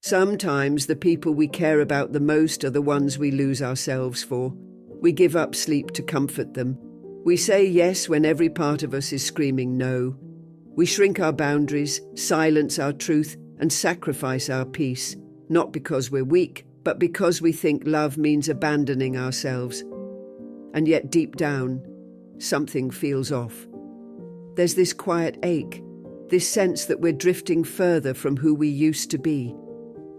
Sometimes the people we care about the most are the ones we lose ourselves for. We give up sleep to comfort them. We say yes when every part of us is screaming no. We shrink our boundaries, silence our truth, and sacrifice our peace, not because we're weak, but because we think love means abandoning ourselves. And yet deep down, something feels off. There's this quiet ache, this sense that we're drifting further from who we used to be.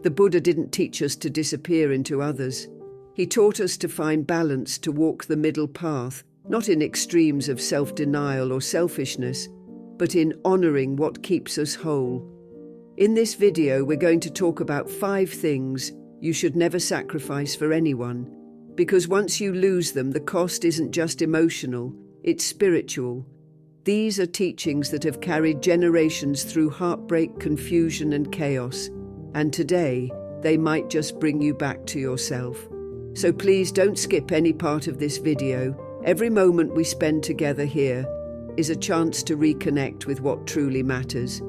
The Buddha didn't teach us to disappear into others. He taught us to find balance, to walk the middle path, not in extremes of self-denial or selfishness, but in honoring what keeps us whole. In this video, we're going to talk about 5 things you should never sacrifice for anyone, because once you lose them, the cost isn't just emotional, it's spiritual. These are teachings that have carried generations through heartbreak, confusion, and chaos, and today, they might just bring you back to yourself. So please don't skip any part of this video. Every moment we spend together here is a chance to reconnect with what truly matters.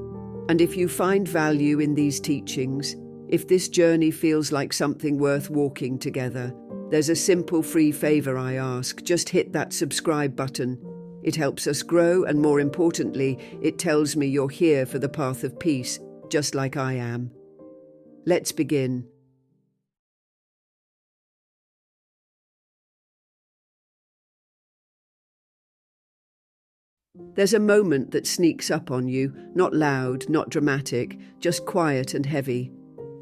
And if you find value in these teachings, if this journey feels like something worth walking together, there's a simple free favor I ask. Just hit that subscribe button. It helps us grow, and more importantly, it tells me you're here for the path of peace, just like I am. Let's begin. There's a moment that sneaks up on you, not loud, not dramatic, just quiet and heavy.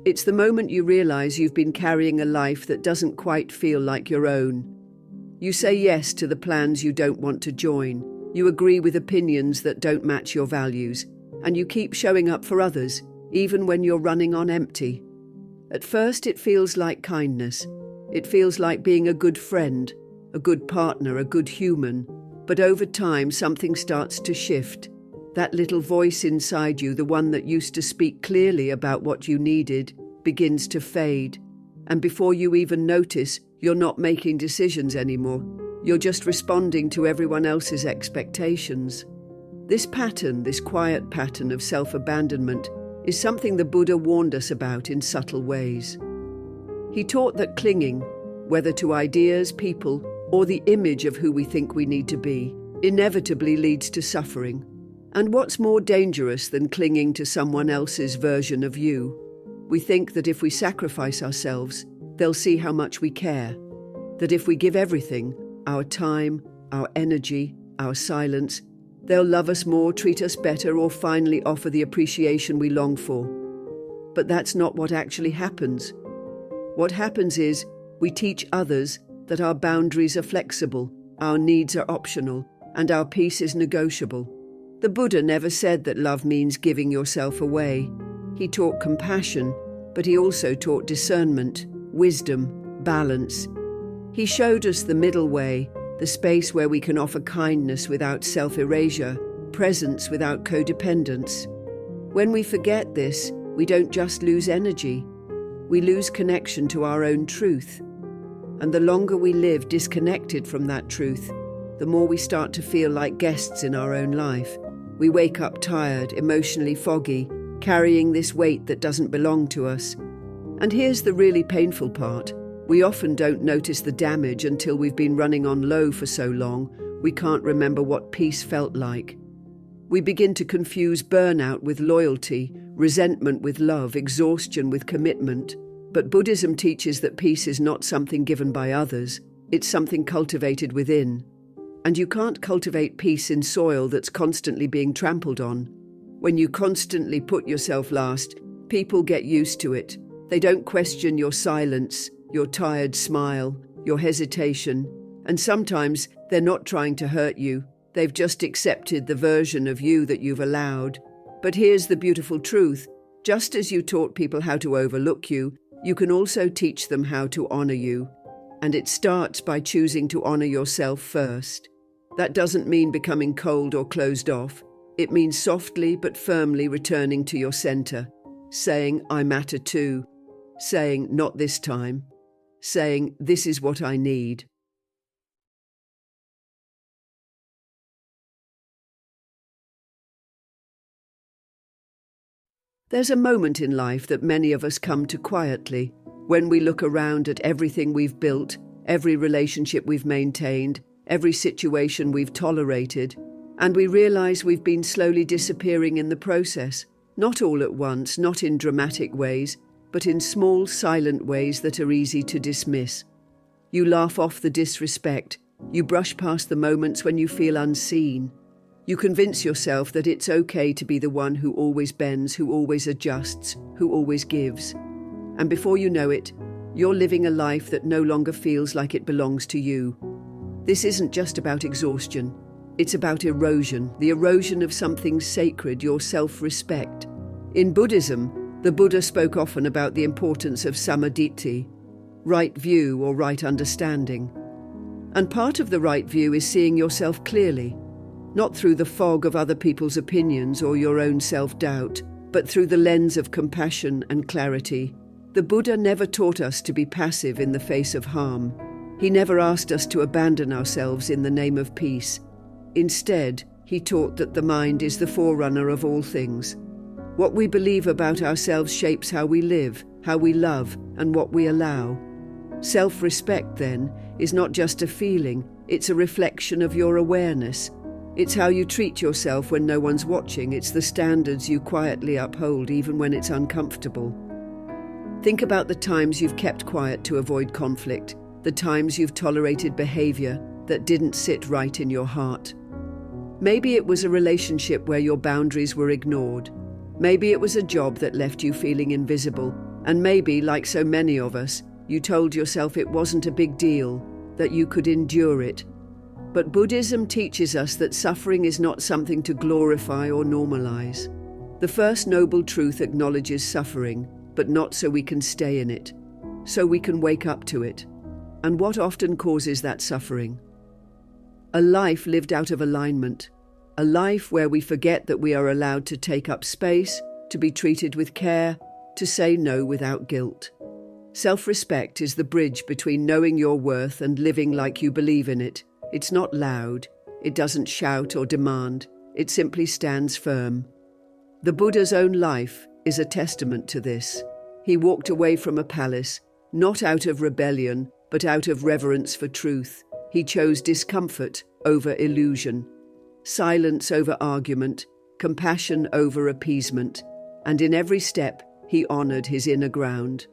It's the moment you realize you've been carrying a life that doesn't quite feel like your own. You say yes to the plans you don't want to join. You agree with opinions that don't match your values, and you keep showing up for others, even when you're running on empty. At first, it feels like kindness. It feels like being a good friend, a good partner, a good human. But over time, something starts to shift. That little voice inside you, the one that used to speak clearly about what you needed, begins to fade. And before you even notice, you're not making decisions anymore. You're just responding to everyone else's expectations. This pattern, this quiet pattern of self-abandonment, is something the Buddha warned us about in subtle ways. He taught that clinging, whether to ideas, people, or the image of who we think we need to be, inevitably leads to suffering. And what's more dangerous than clinging to someone else's version of you? We think that if we sacrifice ourselves, they'll see how much we care. That if we give everything, our time, our energy, our silence, they'll love us more, treat us better, or finally offer the appreciation we long for. But that's not what actually happens. What happens is we teach others that our boundaries are flexible, our needs are optional, and our peace is negotiable. The Buddha never said that love means giving yourself away. He taught compassion, but he also taught discernment, wisdom, balance. He showed us the middle way, the space where we can offer kindness without self-erasure, presence without codependence. When we forget this, we don't just lose energy, we lose connection to our own truth. And the longer we live disconnected from that truth, the more we start to feel like guests in our own life. We wake up tired, emotionally foggy, carrying this weight that doesn't belong to us. And here's the really painful part. We often don't notice the damage until we've been running on low for so long, we can't remember what peace felt like. We begin to confuse burnout with loyalty, resentment with love, exhaustion with commitment. But Buddhism teaches that peace is not something given by others, it's something cultivated within. And you can't cultivate peace in soil that's constantly being trampled on. When you constantly put yourself last, people get used to it. They don't question your silence, your tired smile, your hesitation, and sometimes they're not trying to hurt you. They've just accepted the version of you that you've allowed. But here's the beautiful truth. Just as you taught people how to overlook you, you can also teach them how to honor you. And it starts by choosing to honor yourself first. That doesn't mean becoming cold or closed off. It means softly but firmly returning to your center, saying, I matter too, saying, not this time, saying, this is what I need. There's a moment in life that many of us come to quietly, when we look around at everything we've built, every relationship we've maintained, every situation we've tolerated, and we realize we've been slowly disappearing in the process, not all at once, not in dramatic ways, but in small, silent ways that are easy to dismiss. You laugh off the disrespect. You brush past the moments when you feel unseen. You convince yourself that it's okay to be the one who always bends, who always adjusts, who always gives. And before you know it, you're living a life that no longer feels like it belongs to you. This isn't just about exhaustion. It's about erosion, the erosion of something sacred, your self-respect. In Buddhism, the Buddha spoke often about the importance of samadhi, right view or right understanding. And part of the right view is seeing yourself clearly, not through the fog of other people's opinions or your own self-doubt, but through the lens of compassion and clarity. The Buddha never taught us to be passive in the face of harm. He never asked us to abandon ourselves in the name of peace. Instead, he taught that the mind is the forerunner of all things. What we believe about ourselves shapes how we live, how we love, and what we allow. Self-respect, then, is not just a feeling, it's a reflection of your awareness. It's how you treat yourself when no one's watching. It's the standards you quietly uphold even when it's uncomfortable. Think about the times you've kept quiet to avoid conflict, the times you've tolerated behavior that didn't sit right in your heart. Maybe it was a relationship where your boundaries were ignored. Maybe it was a job that left you feeling invisible. And maybe, like so many of us, you told yourself it wasn't a big deal, that you could endure it. But Buddhism teaches us that suffering is not something to glorify or normalize. The first noble truth acknowledges suffering, but not so we can stay in it, so we can wake up to it. And what often causes that suffering? A life lived out of alignment, a life where we forget that we are allowed to take up space, to be treated with care, to say no without guilt. Self-respect is the bridge between knowing your worth and living like you believe in it. It's not loud, it doesn't shout or demand, it simply stands firm. The Buddha's own life is a testament to this. He walked away from a palace, not out of rebellion, but out of reverence for truth. He chose discomfort over illusion, silence over argument, compassion over appeasement, and in every step he honored his inner ground.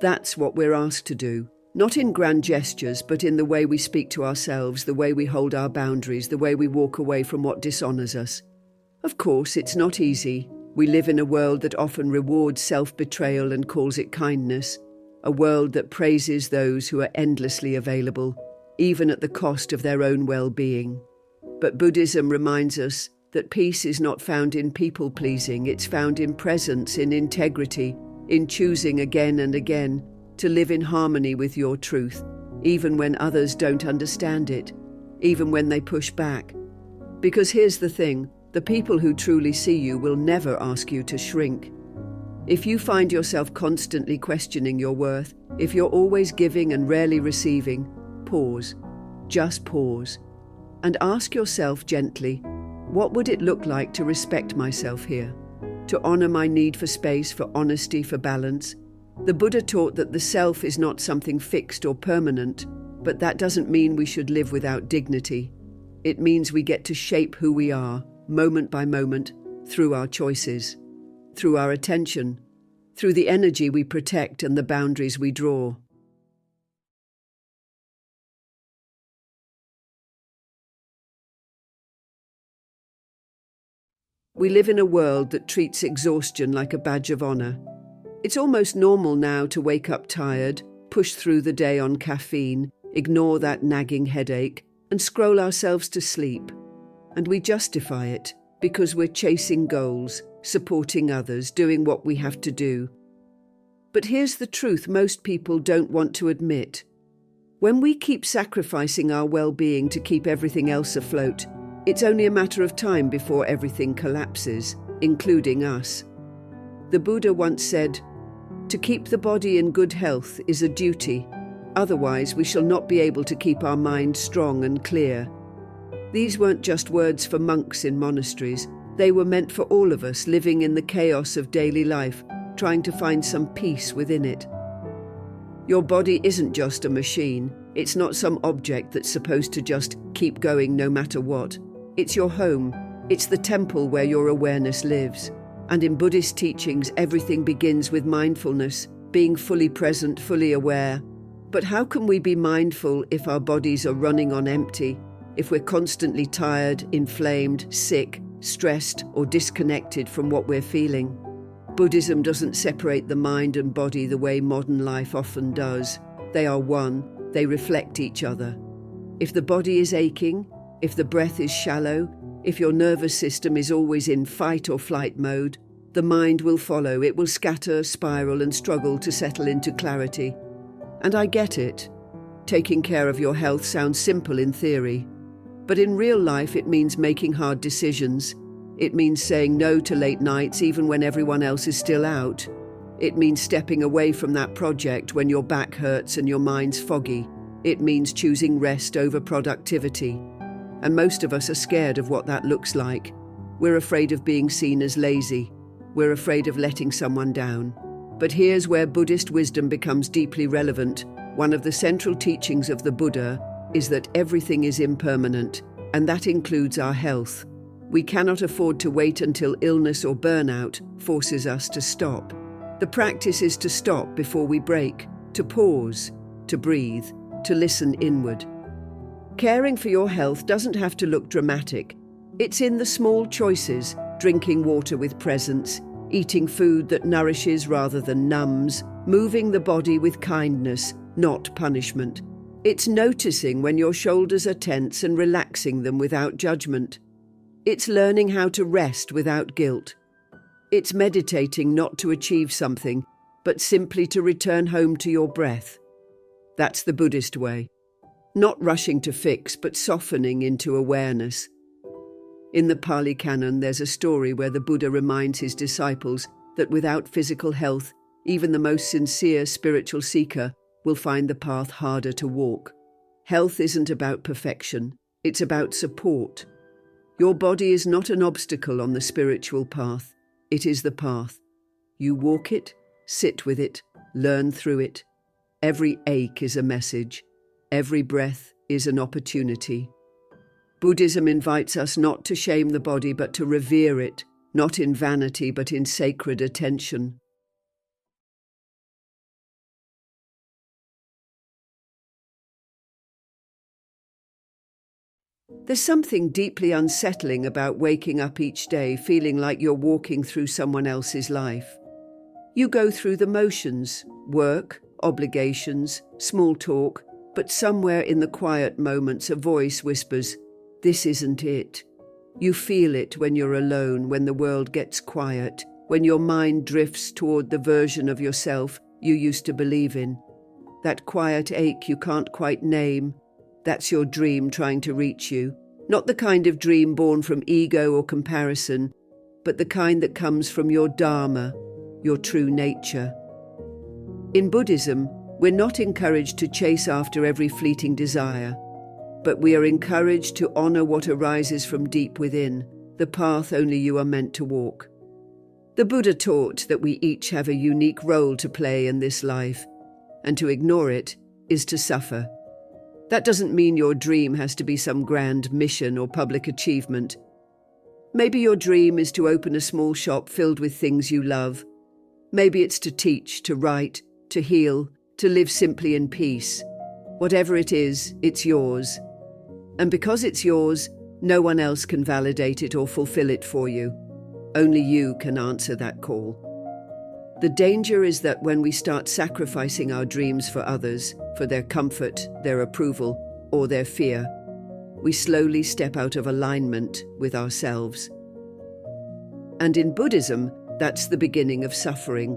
That's what we're asked to do, not in grand gestures, but in the way we speak to ourselves, the way we hold our boundaries, the way we walk away from what dishonors us. Of course, it's not easy. We live in a world that often rewards self-betrayal and calls it kindness, a world that praises those who are endlessly available, even at the cost of their own well-being. But Buddhism reminds us that peace is not found in people-pleasing, it's found in presence, in integrity, in choosing again and again to live in harmony with your truth, even when others don't understand it, even when they push back. Because here's the thing, the people who truly see you will never ask you to shrink. If you find yourself constantly questioning your worth, if you're always giving and rarely receiving, pause, just pause, and ask yourself gently, what would it look like to respect myself here? To honor my need for space, for honesty, for balance? The Buddha taught that the self is not something fixed or permanent, but that doesn't mean we should live without dignity. It means we get to shape who we are, moment by moment, through our choices, through our attention, through the energy we protect and the boundaries we draw. We live in a world that treats exhaustion like a badge of honor. It's almost normal now to wake up tired, push through the day on caffeine, ignore that nagging headache, and scroll ourselves to sleep. And we justify it because we're chasing goals, supporting others, doing what we have to do. But here's the truth most people don't want to admit. When we keep sacrificing our well-being to keep everything else afloat, it's only a matter of time before everything collapses, including us. The Buddha once said, "To keep the body in good health is a duty. Otherwise, we shall not be able to keep our mind strong and clear." These weren't just words for monks in monasteries. They were meant for all of us living in the chaos of daily life, trying to find some peace within it. Your body isn't just a machine. It's not some object that's supposed to just keep going no matter what. It's your home. It's the temple where your awareness lives. And in Buddhist teachings, everything begins with mindfulness, being fully present, fully aware. But how can we be mindful if our bodies are running on empty, if we're constantly tired, inflamed, sick, stressed, or disconnected from what we're feeling? Buddhism doesn't separate the mind and body the way modern life often does. They are one. They reflect each other. If the body is aching, if the breath is shallow, if your nervous system is always in fight or flight mode, the mind will follow. It will scatter, spiral, and struggle to settle into clarity. And I get it. Taking care of your health sounds simple in theory. But in real life, it means making hard decisions. It means saying no to late nights even when everyone else is still out. It means stepping away from that project when your back hurts and your mind's foggy. It means choosing rest over productivity. And most of us are scared of what that looks like. We're afraid of being seen as lazy. We're afraid of letting someone down. But here's where Buddhist wisdom becomes deeply relevant. One of the central teachings of the Buddha is that everything is impermanent, and that includes our health. We cannot afford to wait until illness or burnout forces us to stop. The practice is to stop before we break, to pause, to breathe, to listen inward. Caring for your health doesn't have to look dramatic. It's in the small choices, drinking water with presence, eating food that nourishes rather than numbs, moving the body with kindness, not punishment. It's noticing when your shoulders are tense and relaxing them without judgment. It's learning how to rest without guilt. It's meditating not to achieve something, but simply to return home to your breath. That's the Buddhist way. Not rushing to fix, but softening into awareness. In the Pali Canon, there's a story where the Buddha reminds his disciples that without physical health, even the most sincere spiritual seeker will find the path harder to walk. Health isn't about perfection, it's about support. Your body is not an obstacle on the spiritual path, it is the path. You walk it, sit with it, learn through it. Every ache is a message. Every breath is an opportunity. Buddhism invites us not to shame the body but to revere it, not in vanity but in sacred attention. There's something deeply unsettling about waking up each day feeling like you're walking through someone else's life. You go through the motions, work, obligations, small talk, but somewhere in the quiet moments a voice whispers, "This isn't it." You feel it when you're alone, when the world gets quiet, when your mind drifts toward the version of yourself you used to believe in. That quiet ache you can't quite name, that's your dream trying to reach you. Not the kind of dream born from ego or comparison, but the kind that comes from your dharma, your true nature. In Buddhism, we're not encouraged to chase after every fleeting desire, but we are encouraged to honor what arises from deep within, the path only you are meant to walk. The Buddha taught that we each have a unique role to play in this life, and to ignore it is to suffer. That doesn't mean your dream has to be some grand mission or public achievement. Maybe your dream is to open a small shop filled with things you love. Maybe it's to teach, to write, to heal, to live simply in peace. Whatever it is, it's yours. And because it's yours, no one else can validate it or fulfill it for you. Only you can answer that call. The danger is that when we start sacrificing our dreams for others, for their comfort, their approval, or their fear, we slowly step out of alignment with ourselves. And in Buddhism, that's the beginning of suffering.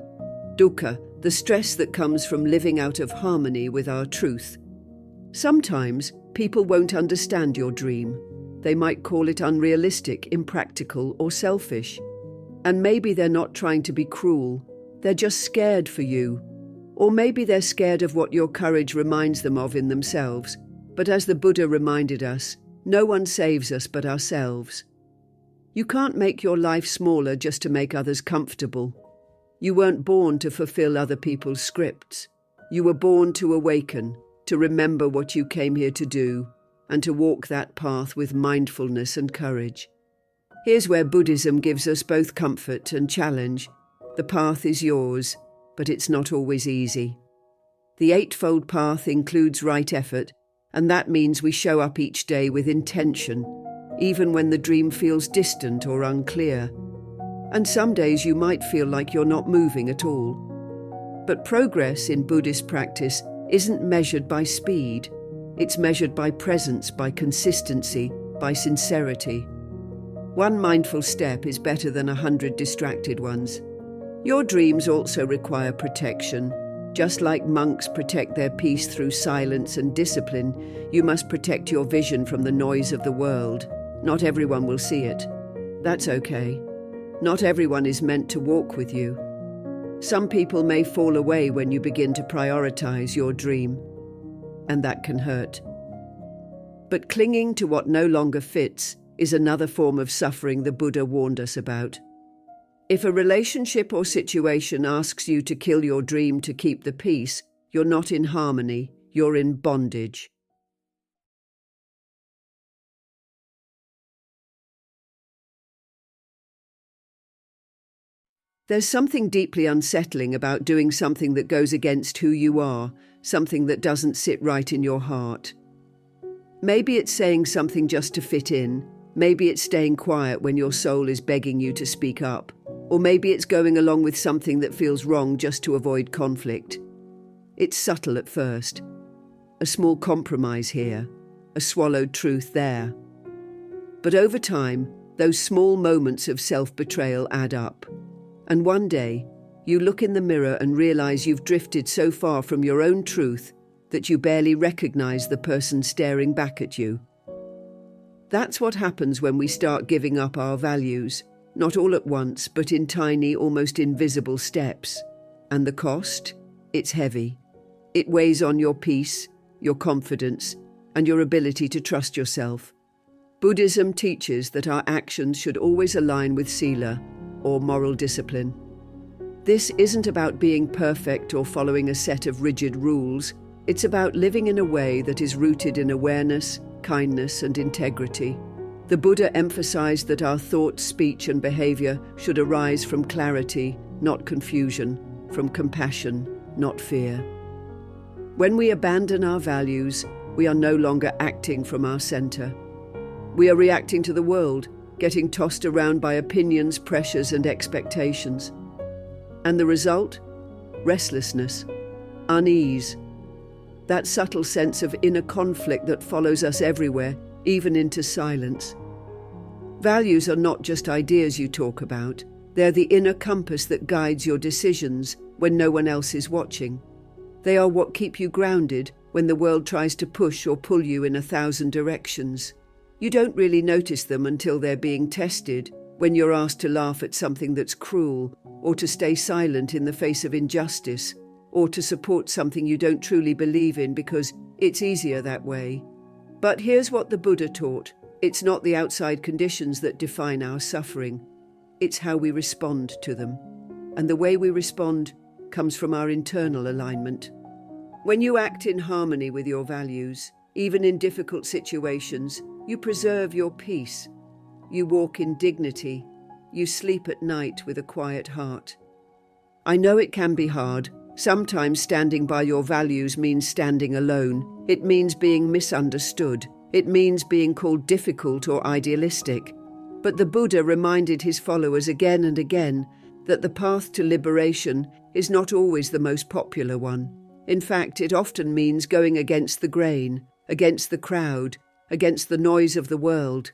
Dukkha, the stress that comes from living out of harmony with our truth. Sometimes people won't understand your dream. They might call it unrealistic, impractical, or selfish. And maybe they're not trying to be cruel. They're just scared for you. Or maybe they're scared of what your courage reminds them of in themselves. But as the Buddha reminded us, no one saves us but ourselves. You can't make your life smaller just to make others comfortable. You weren't born to fulfill other people's scripts. You were born to awaken, to remember what you came here to do, and to walk that path with mindfulness and courage. Here's where Buddhism gives us both comfort and challenge. The path is yours, but it's not always easy. The Eightfold Path includes right effort, and that means we show up each day with intention, even when the dream feels distant or unclear. And some days you might feel like you're not moving at all. But progress in Buddhist practice isn't measured by speed. It's measured by presence, by consistency, by sincerity. One mindful step is better than 100 distracted ones. Your dreams also require protection. Just like monks protect their peace through silence and discipline, you must protect your vision from the noise of the world. Not everyone will see it. That's okay. Not everyone is meant to walk with you. Some people may fall away when you begin to prioritize your dream, and that can hurt. But clinging to what no longer fits is another form of suffering the Buddha warned us about. If a relationship or situation asks you to kill your dream to keep the peace, you're not in harmony, you're in bondage. There's something deeply unsettling about doing something that goes against who you are, something that doesn't sit right in your heart. Maybe it's saying something just to fit in. Maybe it's staying quiet when your soul is begging you to speak up. Or maybe it's going along with something that feels wrong just to avoid conflict. It's subtle at first. A small compromise here, a swallowed truth there. But over time, those small moments of self-betrayal add up. And one day, you look in the mirror and realize you've drifted so far from your own truth that you barely recognize the person staring back at you. That's what happens when we start giving up our values, not all at once, but in tiny, almost invisible steps. And the cost? It's heavy. It weighs on your peace, your confidence, and your ability to trust yourself. Buddhism teaches that our actions should always align with sila, or moral discipline. This isn't about being perfect or following a set of rigid rules. It's about living in a way that is rooted in awareness, kindness, and integrity. The Buddha emphasized that our thoughts, speech, and behavior should arise from clarity, not confusion, from compassion, not fear. When we abandon our values, we are no longer acting from our center. We are reacting to the world, getting tossed around by opinions, pressures, and expectations. And the result? Restlessness, unease, that subtle sense of inner conflict that follows us everywhere, even into silence. Values are not just ideas you talk about. They're the inner compass that guides your decisions when no one else is watching. They are what keep you grounded when the world tries to push or pull you in 1,000 directions. You don't really notice them until they're being tested, when you're asked to laugh at something that's cruel, or to stay silent in the face of injustice, or to support something you don't truly believe in because it's easier that way. But here's what the Buddha taught. It's not the outside conditions that define our suffering. It's how we respond to them. And the way we respond comes from our internal alignment. When you act in harmony with your values, even in difficult situations, you preserve your peace. You walk in dignity. You sleep at night with a quiet heart. I know it can be hard. Sometimes standing by your values means standing alone. It means being misunderstood. It means being called difficult or idealistic. But the Buddha reminded his followers again and again that the path to liberation is not always the most popular one. In fact, it often means going against the grain, against the crowd, against the noise of the world.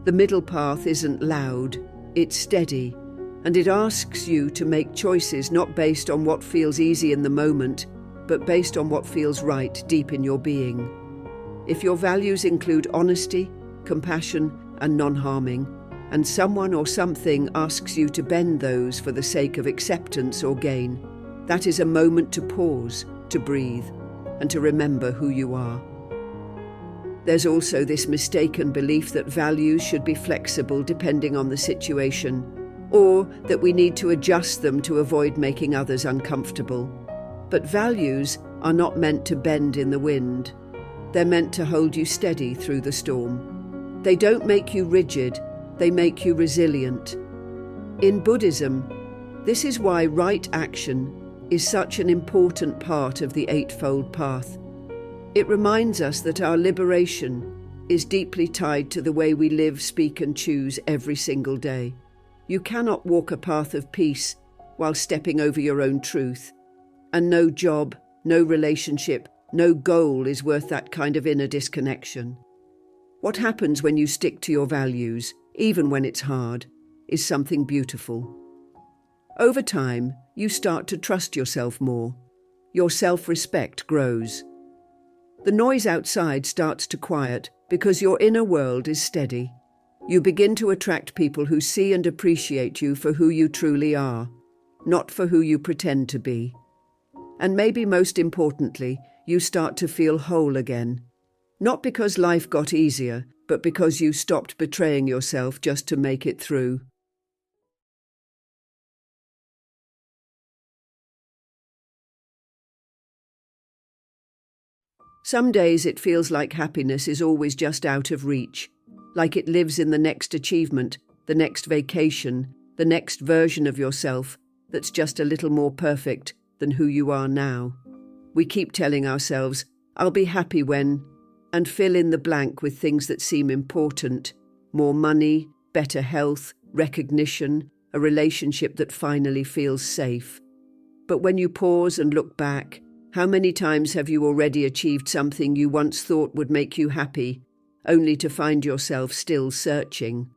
The middle path isn't loud, it's steady, and it asks you to make choices not based on what feels easy in the moment, but based on what feels right deep in your being. If your values include honesty, compassion, and non-harming, and someone or something asks you to bend those for the sake of acceptance or gain, that is a moment to pause, to breathe, and to remember who you are. There's also this mistaken belief that values should be flexible depending on the situation, or that we need to adjust them to avoid making others uncomfortable. But values are not meant to bend in the wind. They're meant to hold you steady through the storm. They don't make you rigid, they make you resilient. In Buddhism, this is why right action is such an important part of the Eightfold Path. It reminds us that our liberation is deeply tied to the way we live, speak, and choose every single day. You cannot walk a path of peace while stepping over your own truth. And no job, no relationship, no goal is worth that kind of inner disconnection. What happens when you stick to your values, even when it's hard, is something beautiful. Over time, you start to trust yourself more. Your self-respect grows. The noise outside starts to quiet because your inner world is steady. You begin to attract people who see and appreciate you for who you truly are, not for who you pretend to be. And maybe most importantly, you start to feel whole again. Not because life got easier, but because you stopped betraying yourself just to make it through. Some days it feels like happiness is always just out of reach, like it lives in the next achievement, the next vacation, the next version of yourself that's just a little more perfect than who you are now. We keep telling ourselves, I'll be happy when, and fill in the blank with things that seem important: more money, better health, recognition, a relationship that finally feels safe. But when you pause and look back, how many times have you already achieved something you once thought would make you happy, only to find yourself still searching?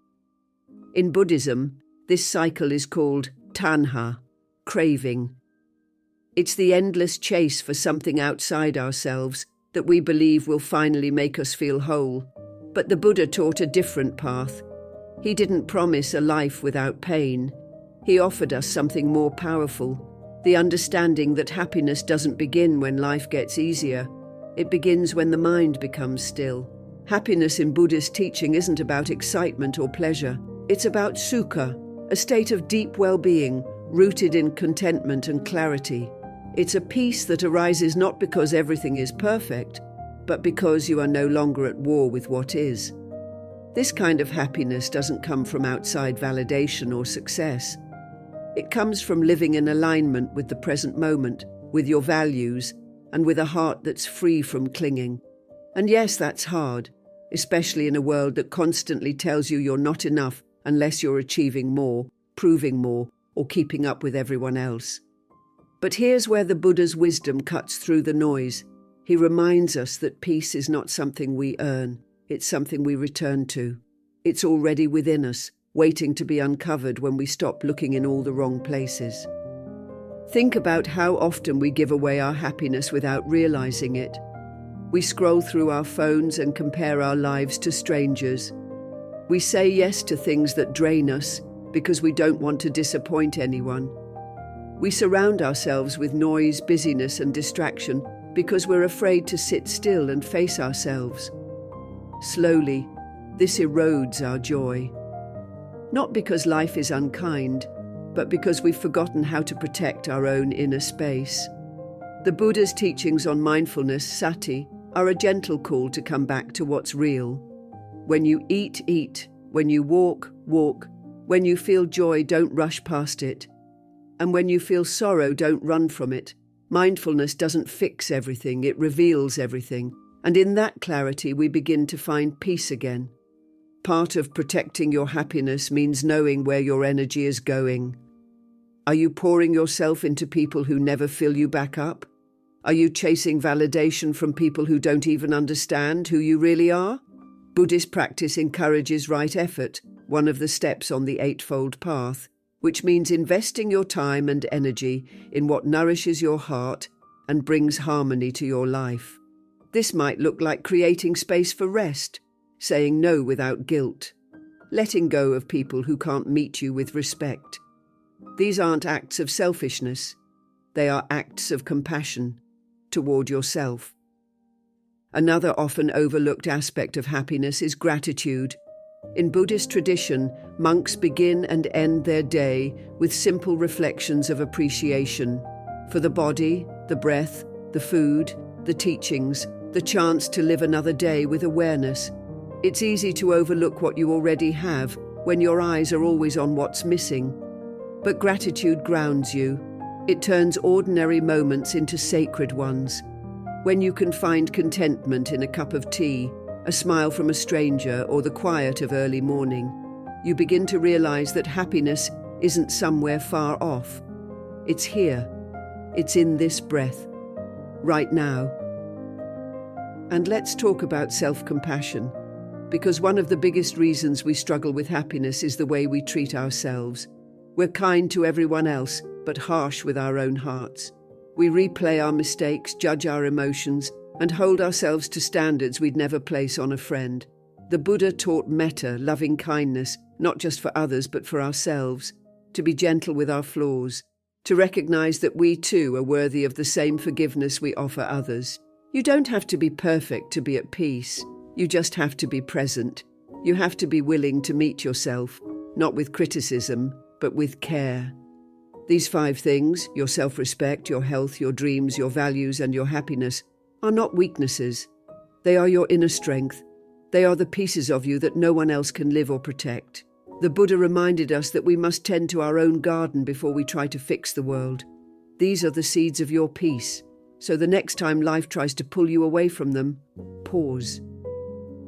In Buddhism, this cycle is called tanha, craving. It's the endless chase for something outside ourselves that we believe will finally make us feel whole. But the Buddha taught a different path. He didn't promise a life without pain. He offered us something more powerful. The understanding that happiness doesn't begin when life gets easier. It begins when the mind becomes still. Happiness in Buddhist teaching isn't about excitement or pleasure. It's about sukha, a state of deep well-being, rooted in contentment and clarity. It's a peace that arises not because everything is perfect, but because you are no longer at war with what is. This kind of happiness doesn't come from outside validation or success. It comes from living in alignment with the present moment, with your values, and with a heart that's free from clinging. And yes, that's hard, especially in a world that constantly tells you you're not enough unless you're achieving more, proving more, or keeping up with everyone else. But here's where the Buddha's wisdom cuts through the noise. He reminds us that peace is not something we earn, it's something we return to. It's already within us, waiting to be uncovered when we stop looking in all the wrong places. Think about how often we give away our happiness without realizing it. We scroll through our phones and compare our lives to strangers. We say yes to things that drain us because we don't want to disappoint anyone. We surround ourselves with noise, busyness, and distraction because we're afraid to sit still and face ourselves. Slowly, this erodes our joy. Not because life is unkind, but because we've forgotten how to protect our own inner space. The Buddha's teachings on mindfulness, sati, are a gentle call to come back to what's real. When you eat, eat. When you walk, walk. When you feel joy, don't rush past it. And when you feel sorrow, don't run from it. Mindfulness doesn't fix everything, it reveals everything. And in that clarity, we begin to find peace again. Part of protecting your happiness means knowing where your energy is going. Are you pouring yourself into people who never fill you back up? Are you chasing validation from people who don't even understand who you really are? Buddhist practice encourages right effort, one of the steps on the Eightfold Path, which means investing your time and energy in what nourishes your heart and brings harmony to your life. This might look like creating space for rest, saying no without guilt, letting go of people who can't meet you with respect. These aren't acts of selfishness, they are acts of compassion toward yourself. Another often overlooked aspect of happiness is gratitude. In Buddhist tradition, monks begin and end their day with simple reflections of appreciation for the body, the breath, the food, the teachings, the chance to live another day with awareness. It's easy to overlook what you already have when your eyes are always on what's missing. But gratitude grounds you. It turns ordinary moments into sacred ones. When you can find contentment in a cup of tea, a smile from a stranger, or the quiet of early morning, you begin to realize that happiness isn't somewhere far off. It's here. It's in this breath, right now. And let's talk about self-compassion, because one of the biggest reasons we struggle with happiness is the way we treat ourselves. We're kind to everyone else, but harsh with our own hearts. We replay our mistakes, judge our emotions, and hold ourselves to standards we'd never place on a friend. The Buddha taught metta, loving kindness, not just for others but for ourselves, to be gentle with our flaws, to recognize that we too are worthy of the same forgiveness we offer others. You don't have to be perfect to be at peace. You just have to be present. You have to be willing to meet yourself, not with criticism, but with care. These 5 things, your self-respect, your health, your dreams, your values, and your happiness, are not weaknesses. They are your inner strength. They are the pieces of you that no one else can live or protect. The Buddha reminded us that we must tend to our own garden before we try to fix the world. These are the seeds of your peace. So the next time life tries to pull you away from them, pause.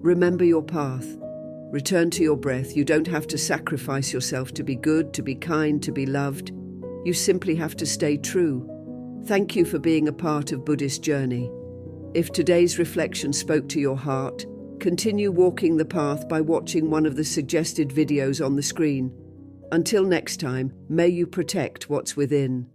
Remember your path. Return to your breath. You don't have to sacrifice yourself to be good, to be kind, to be loved. You simply have to stay true. Thank you for being a part of Buddhist journey. If today's reflection spoke to your heart, continue walking the path by watching one of the suggested videos on the screen. Until next time, may you protect what's within.